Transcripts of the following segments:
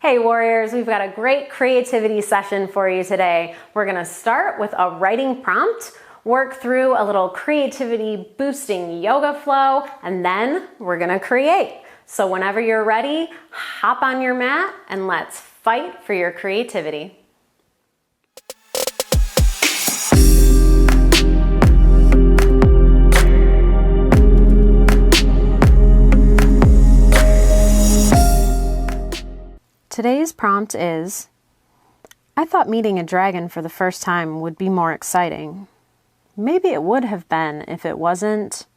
Hey warriors, we've got a great creativity session for you today. We're gonna start with a writing prompt, work through a little creativity boosting yoga flow, and then we're gonna create. So whenever you're ready, hop on your mat and let's fight for your creativity. Today's prompt is, I thought meeting a dragon for the first time would be more exciting. Maybe it would have been if it wasn't.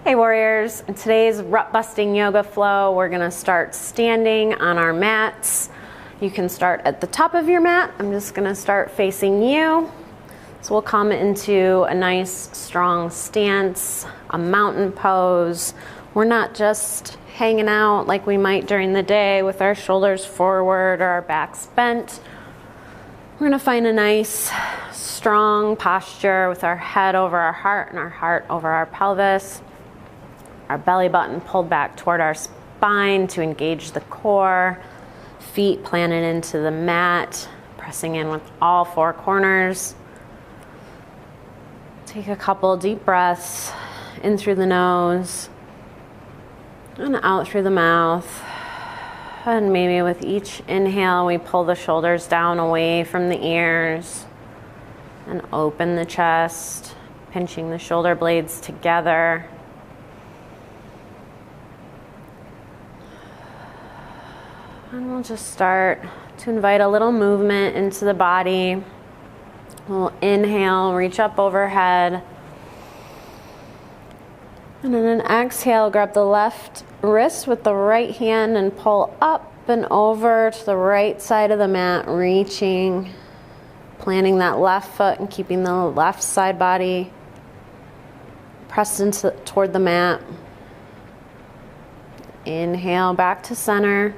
Hey warriors, in today's rut busting yoga flow, we're gonna start standing on our mats. You can start at the top of your mat. I'm just gonna start facing you. So we'll come into a nice strong stance, a mountain pose. We're not just hanging out like we might during the day with our shoulders forward or our backs bent. We're gonna find a nice strong posture with our head over our heart and our heart over our pelvis. Our belly button pulled back toward our spine to engage the core. Feet planted into the mat, pressing in with all four corners. Take a couple deep breaths in through the nose and out through the mouth. And maybe with each inhale, we pull the shoulders down away from the ears and open the chest, pinching the shoulder blades together. And we'll just start to invite a little movement into the body. We'll inhale, reach up overhead. And on an exhale, grab the left wrist with the right hand and pull up and over to the right side of the mat, reaching, planting that left foot and keeping the left side body pressed toward the mat. Inhale back to center.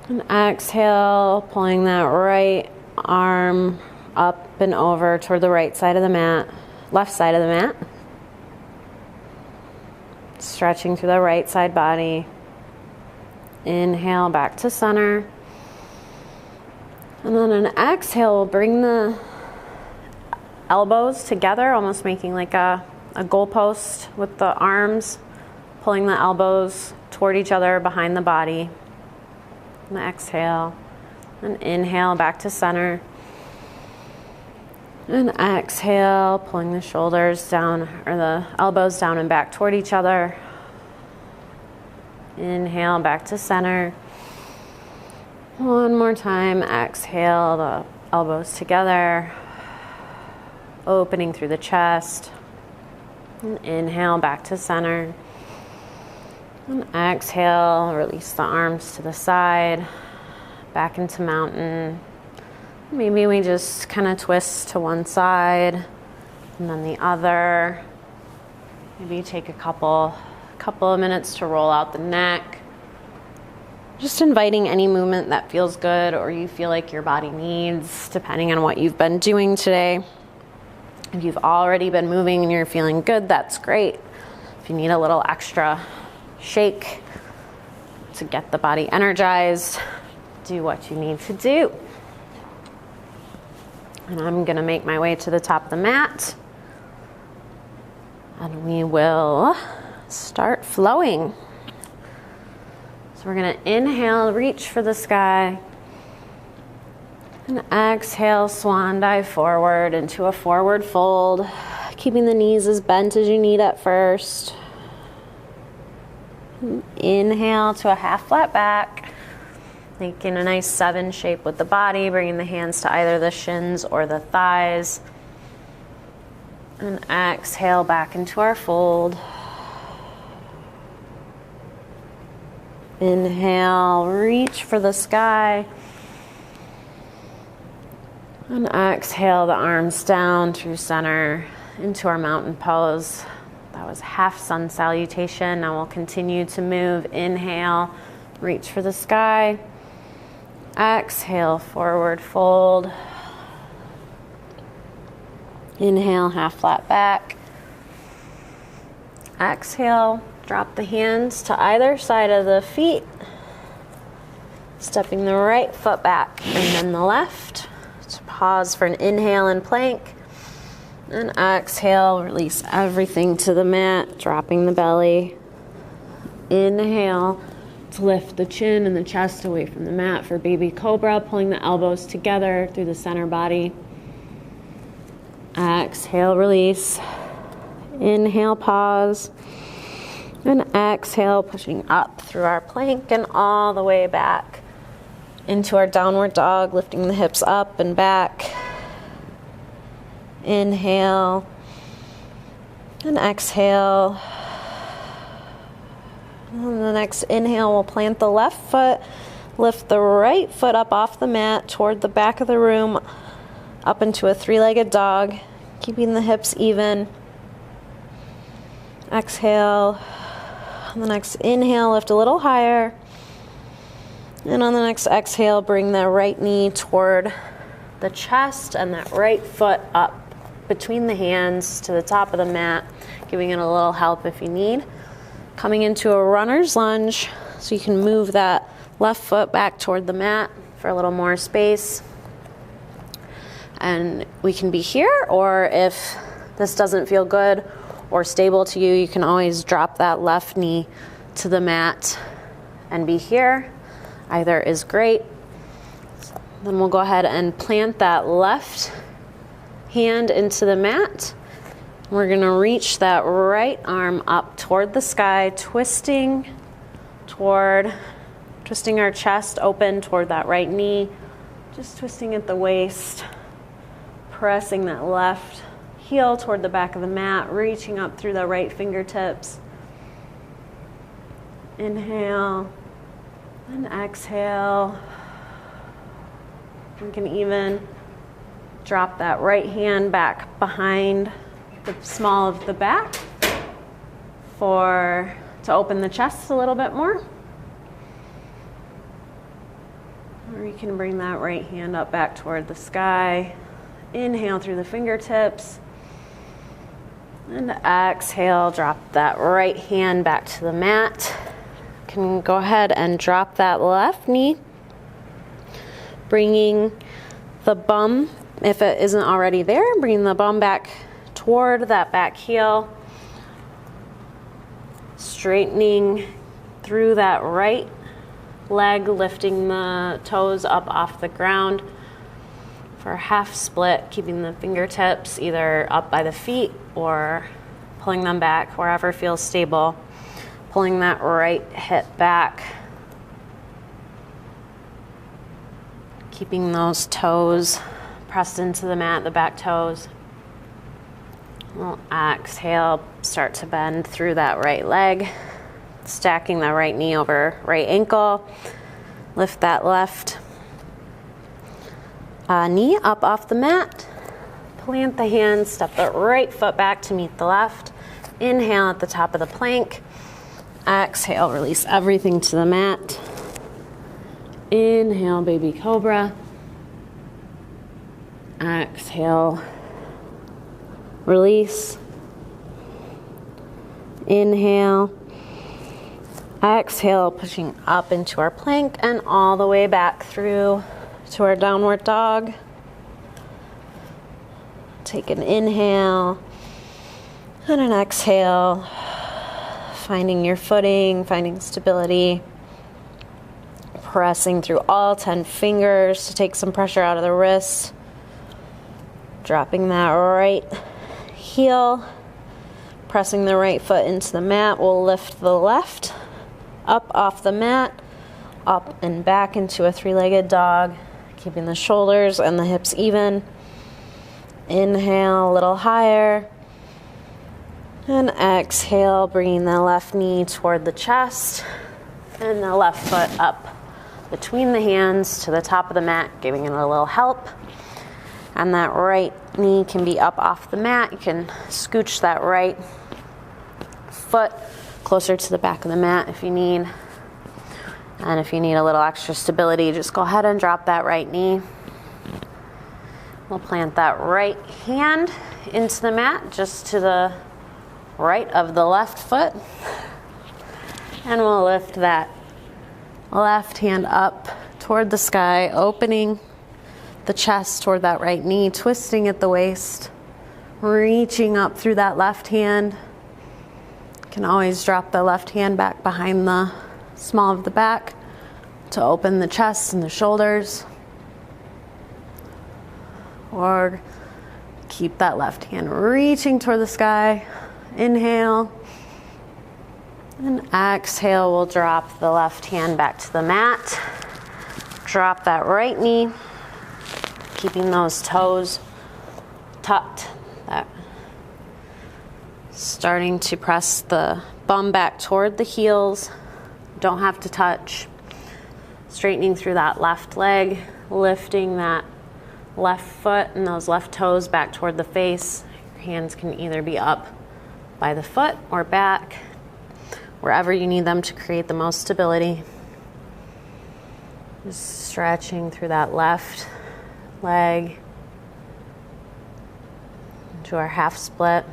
And exhale, pulling that right arm up and over toward the right side of the mat, left side of the mat. Stretching through the right side body. Inhale back to center. And on an exhale, we'll bring the elbows together, almost making like a goalpost with the arms, pulling the elbows toward each other behind the body. And exhale. And inhale back to center. And exhale, pulling the shoulders down, or the elbows down and back toward each other. Inhale, back to center. One more time, exhale, the elbows together. Opening through the chest. And inhale, back to center. And exhale, release the arms to the side. Back into mountain. Maybe we just kind of twist to one side and then the other. Maybe take a couple of minutes to roll out the neck. Just inviting any movement that feels good or you feel like your body needs, depending on what you've been doing today. If you've already been moving and you're feeling good, that's great. If you need a little extra shake to get the body energized, do what you need to do. And I'm gonna make my way to the top of the mat. And we will start flowing. So we're gonna inhale, reach for the sky. And exhale, swan dive forward into a forward fold. Keeping the knees as bent as you need at first. Inhale to a half flat back. Making a nice 7 shape with the body, bringing the hands to either the shins or the thighs. And exhale back into our fold. Inhale, reach for the sky. And exhale the arms down through center into our mountain pose. That was half sun salutation. Now we'll continue to move. Inhale, reach for the sky. Exhale, forward fold. Inhale, half flat back. Exhale, Drop the hands to either side of the feet, stepping the right foot back and then the left. So pause for an inhale in plank, and exhale, release everything to the mat, dropping the belly. Inhale to lift the chin and the chest away from the mat for baby cobra, pulling the elbows together through the center body. Exhale, release. Inhale, pause. And exhale, pushing up through our plank and all the way back into our downward dog, lifting the hips up and back. Inhale and exhale. And the next inhale, we'll plant the left foot, lift the right foot up off the mat toward the back of the room, up into a three-legged dog, keeping the hips even. Exhale. On the next inhale, lift a little higher. And on the next exhale, bring that right knee toward the chest and that right foot up between the hands to the top of the mat, giving it a little help if you need. Coming into a runner's lunge, so you can move that left foot back toward the mat for a little more space. And we can be here, or if this doesn't feel good or stable to you, you can always drop that left knee to the mat and be here. Either is great. Then we'll go ahead and plant that left hand into the mat. We're gonna reach that right arm up toward the sky, twisting our chest open toward that right knee, just twisting at the waist, pressing that left heel toward the back of the mat, reaching up through the right fingertips. Inhale and exhale. You can even drop that right hand back behind the small of the back to open the chest a little bit more. Or you can bring that right hand up back toward the sky. Inhale through the fingertips. And exhale, drop that right hand back to the mat. You can go ahead and drop that left knee, bringing the bum, if it isn't already there, bringing the bum back toward that back heel, straightening through that right leg, lifting the toes up off the ground for a half split, keeping the fingertips either up by the feet or pulling them back wherever feels stable. Pulling that right hip back. Keeping those toes pressed into the mat, the back toes. We'll exhale, start to bend through that right leg. Stacking the right knee over right ankle. Lift that left knee up off the mat. Plant the hands, step the right foot back to meet the left. Inhale at the top of the plank. Exhale, release everything to the mat. Inhale, baby cobra. Exhale, release. Inhale. Exhale, pushing up into our plank and all the way back through to our downward dog. Take an inhale and an exhale, finding your footing, finding stability, pressing through all 10 fingers to take some pressure out of the wrists, dropping that right heel, pressing the right foot into the mat. We'll lift the left up off the mat, up and back into a three-legged dog, keeping the shoulders and the hips even. Inhale a little higher. And exhale, bringing the left knee toward the chest and the left foot up between the hands to the top of the mat, giving it a little help. And that right knee can be up off the mat. You can scooch that right foot closer to the back of the mat if you need. And if you need a little extra stability, just go ahead and drop that right knee. We'll plant that right hand into the mat, just to the right of the left foot. And we'll lift that left hand up toward the sky, opening the chest toward that right knee, twisting at the waist, reaching up through that left hand. You can always drop the left hand back behind the small of the back to open the chest and the shoulders. Or keep that left hand reaching toward the sky. Inhale. And exhale, we'll drop the left hand back to the mat. Drop that right knee, keeping those toes tucked. Starting to press the bum back toward the heels. Don't have to touch. Straightening through that left leg, lifting that left foot and those left toes back toward the face. Your hands can either be up by the foot or back, wherever you need them to create the most stability. Just stretching through that left leg into our half split.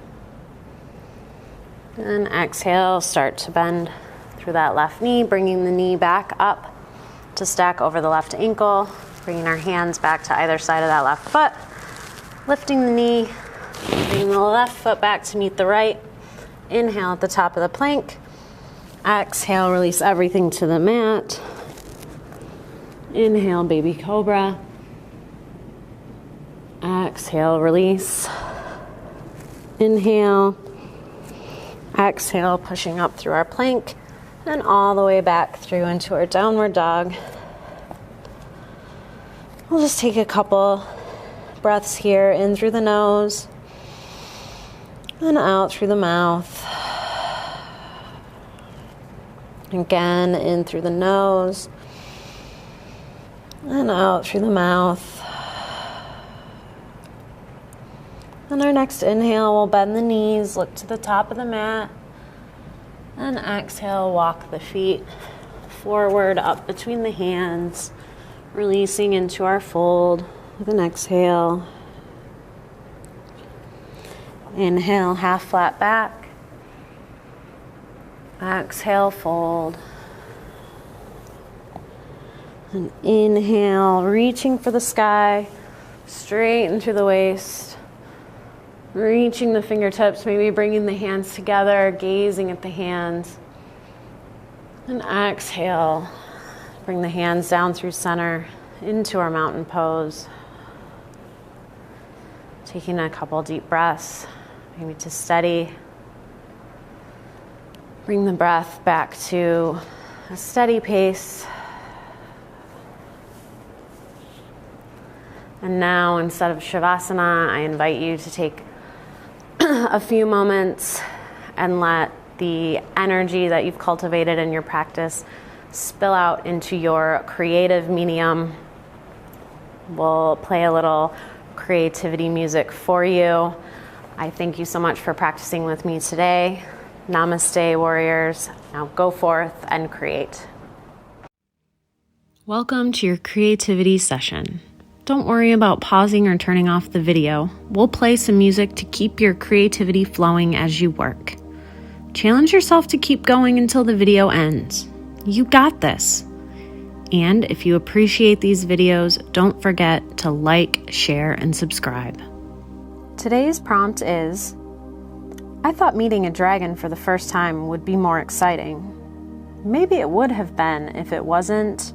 And exhale, start to bend through that left knee, bringing the knee back up to stack over the left ankle, bringing our hands back to either side of that left foot, lifting the knee, bringing the left foot back to meet the right. Inhale at the top of the plank. Exhale, release everything to the mat. Inhale, baby cobra. Exhale, release. Inhale. Exhale, pushing up through our plank and all the way back through into our downward dog. We'll just take a couple breaths here, in through the nose and out through the mouth. Again, in through the nose and out through the mouth. On our next inhale, we'll bend the knees, look to the top of the mat, and exhale, walk the feet forward, up between the hands, releasing into our fold with an exhale. Inhale, half flat back. Exhale, fold. And inhale, reaching for the sky, straighten through the waist. Reaching the fingertips, maybe bringing the hands together, gazing at the hands. And exhale, bring the hands down through center into our mountain pose. Taking a couple deep breaths, maybe to steady. Bring the breath back to a steady pace. And now, instead of Shavasana, I invite you to take a few moments and let the energy that you've cultivated in your practice spill out into your creative medium. We'll play a little creativity music for you. I thank you so much for practicing with me today. Namaste, warriors. Now go forth and create. Welcome to your creativity session. Don't worry about pausing or turning off the video. We'll play some music to keep your creativity flowing as you work. Challenge yourself to keep going until the video ends. You got this. And if you appreciate these videos, don't forget to like, share, and subscribe. Today's prompt is, I thought meeting a dragon for the first time would be more exciting. Maybe it would have been if it wasn't.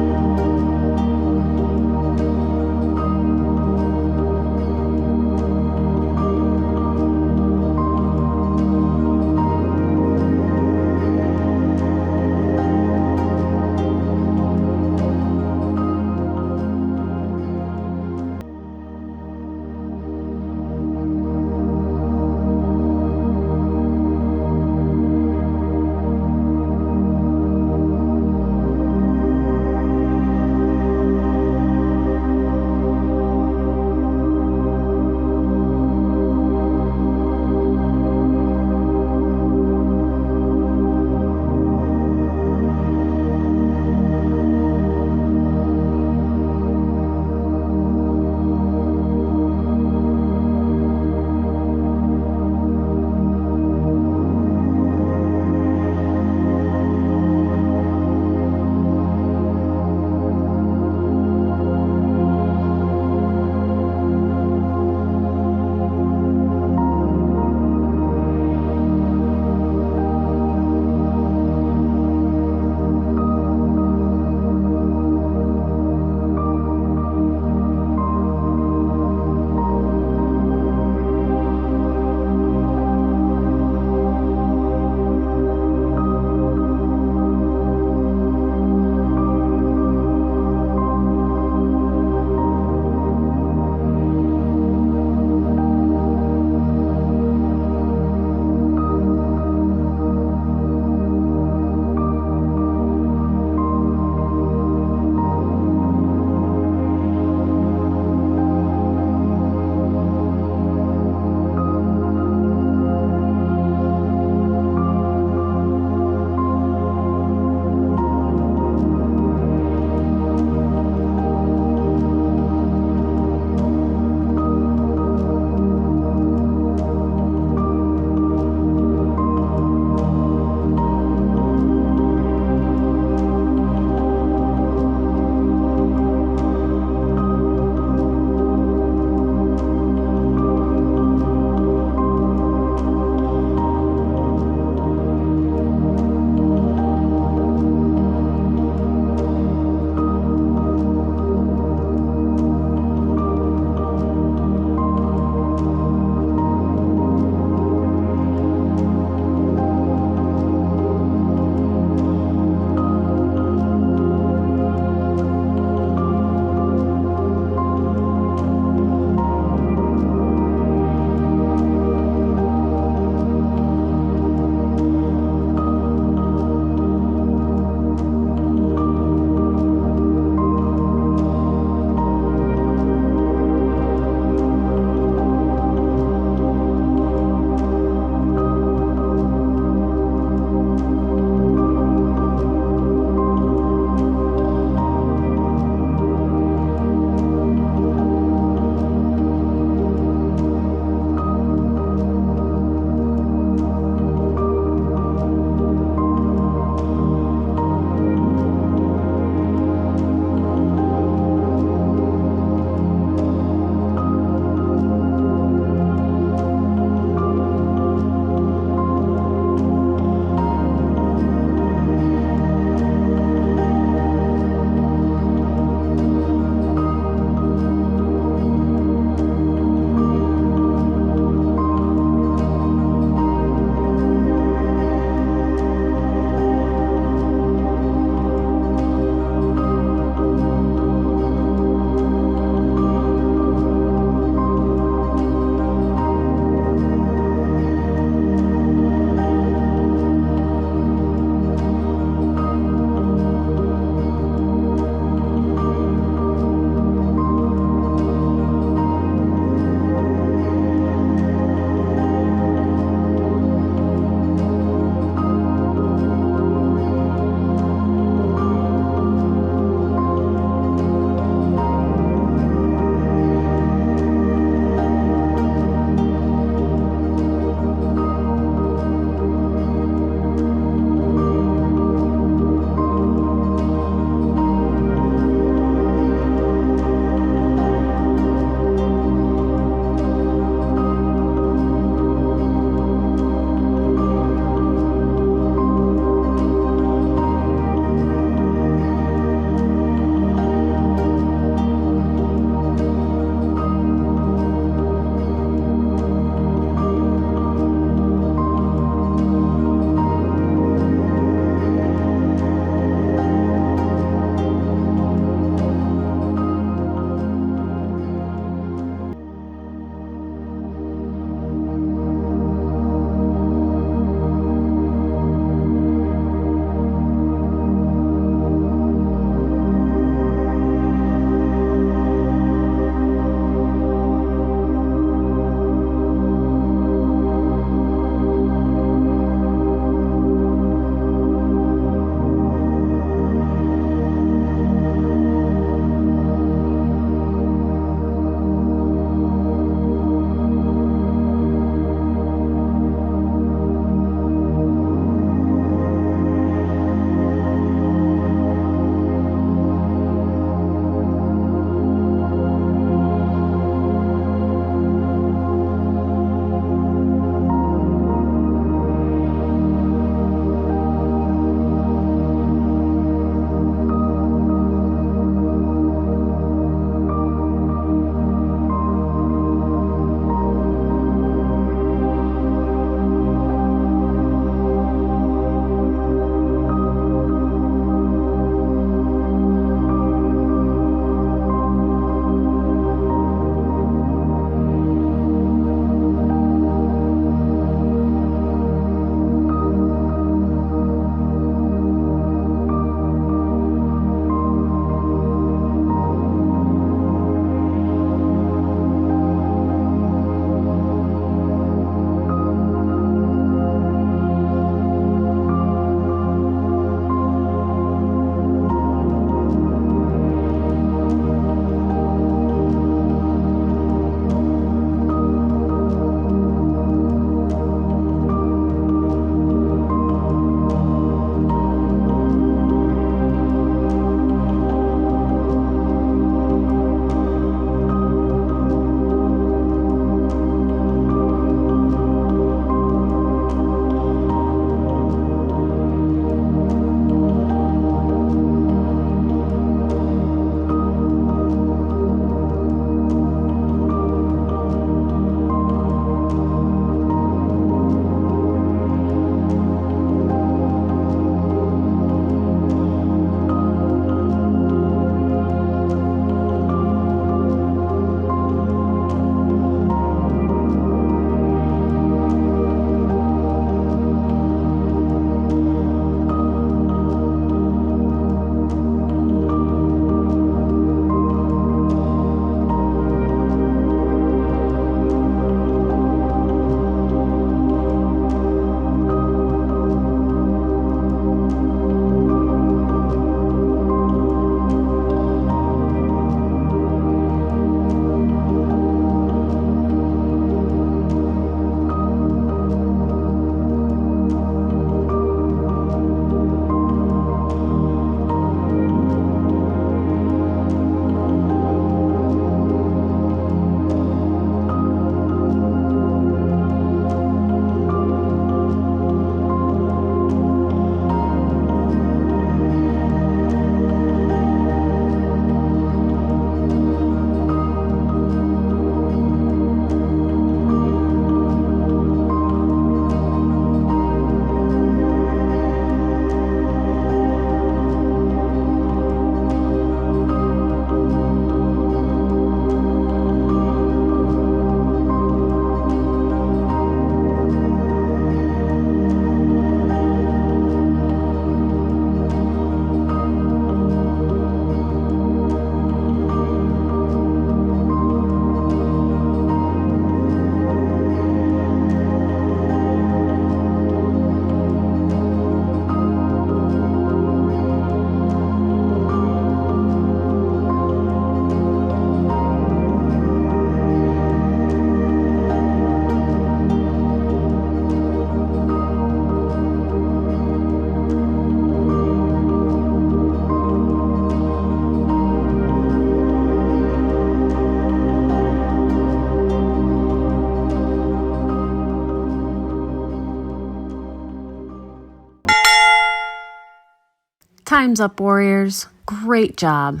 Time's up, Warriors. Great job.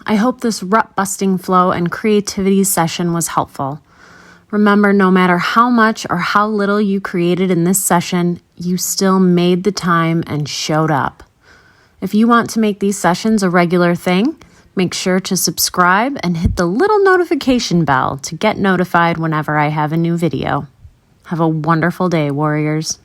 I hope this rut-busting flow and creativity session was helpful. Remember, no matter how much or how little you created in this session, you still made the time and showed up. If you want to make these sessions a regular thing, make sure to subscribe and hit the little notification bell to get notified whenever I have a new video. Have a wonderful day, Warriors.